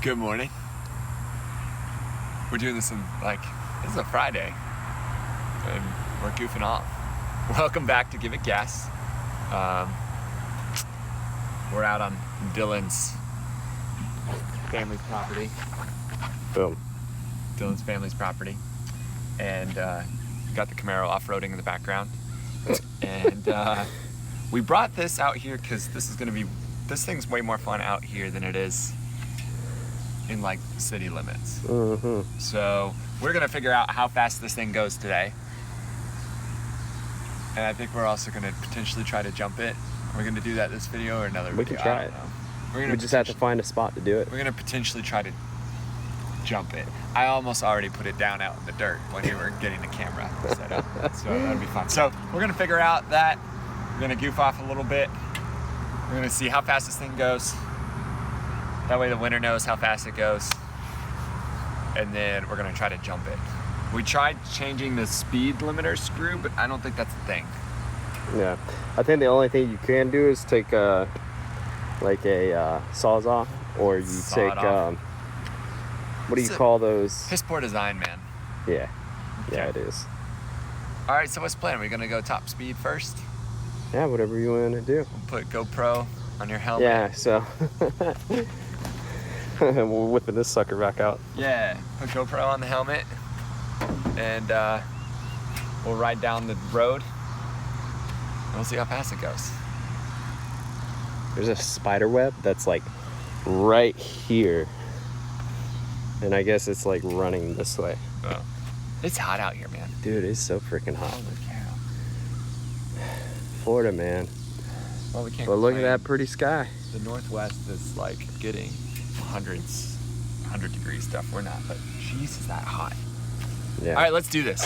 Good morning. We're doing this this is a Friday, and we're goofing off. Welcome back to Give It Gas. We're out on Dylan's family's property. Boom. Dylan's family's property. And got the Camaro off-roading in the background. And we brought this out here because this thing's way more fun out here than it is in like city limits. Mm-hmm. So we're gonna figure out how fast this thing goes today. And I think we're also gonna potentially try to jump it. We're gonna do that this video or another We video. can try it. We just have to find a spot to do it. We're gonna potentially try to jump it. I almost already put it down out in the dirt when we were getting the camera set up. So that'd be fun. So we're gonna figure out that. We're gonna goof off a little bit. We're gonna see how fast this thing goes. That way the winner knows how fast it goes. And then we're gonna try to jump it. We tried changing the speed limiter screw, but I don't think that's the thing. Yeah, I think the only thing you can do is take a Sawzall, or you take what do you call those? Piss poor design, man. Yeah, Okay. yeah, it is. All right, so what's the plan? Are we gonna go top speed first? Yeah, whatever you want to do. We'll put GoPro on your helmet. Yeah, so we're whipping this sucker back out. Yeah, put GoPro on the helmet, and we'll ride down the road, and we'll see how fast it goes. There's a spider web that's like right here, and I guess it's like running this way. Oh. It's hot out here, man. Dude, it's so freaking hot. Holy cow. Florida, man. Well, we can't But look at complain. that pretty sky. The Northwest is like getting 100 degree stuff. We're not, but jeez, is that hot. Yeah. All right, let's do this.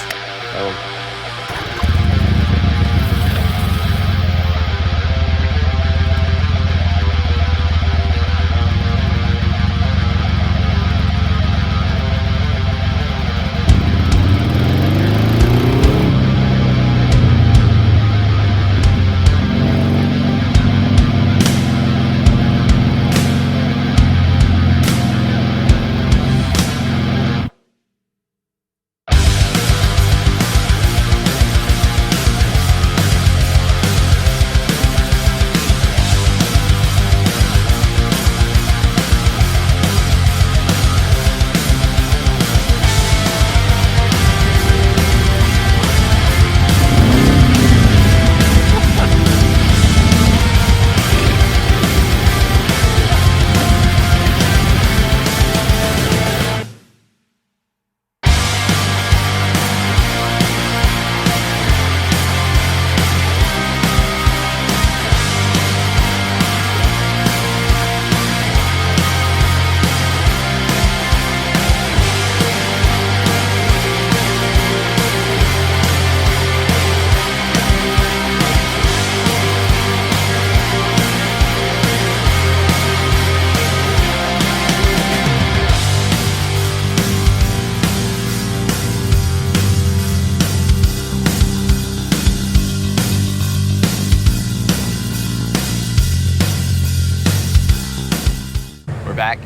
Back.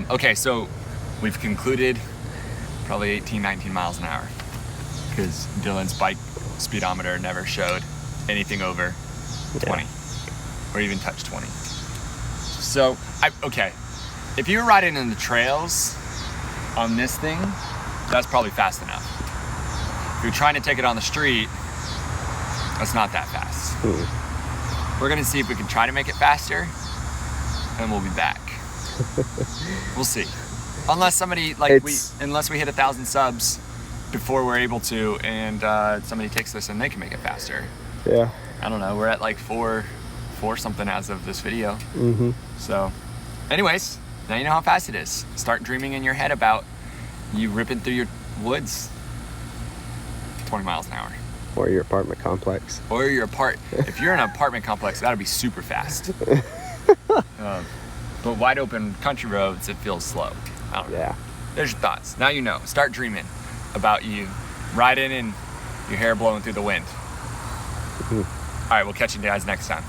Okay, so we've concluded probably 18, 19 miles an hour because Dylan's bike speedometer never showed anything over 20 or even touched 20. So, okay, if you were riding in the trails on this thing, that's probably fast enough. If you're trying to take it on the street, that's not that fast. We're gonna see if we can try to make it faster, and we'll be back. We'll see. Unless somebody unless we hit 1,000 subs before we're able to, and somebody takes this and they can make it faster. Yeah. I don't know. We're at like four something as of this video. Mm-hmm. So, anyways, now you know how fast it is. Start dreaming in your head about you ripping through your woods 20 miles an hour. Or your apartment complex. Or if you're in an apartment complex, that'll be super fast. But wide open country roads, it feels slow. I don't know. Yeah. There's your thoughts. Now you know. Start dreaming about you riding and your hair blowing through the wind. All right, we'll catch you guys next time.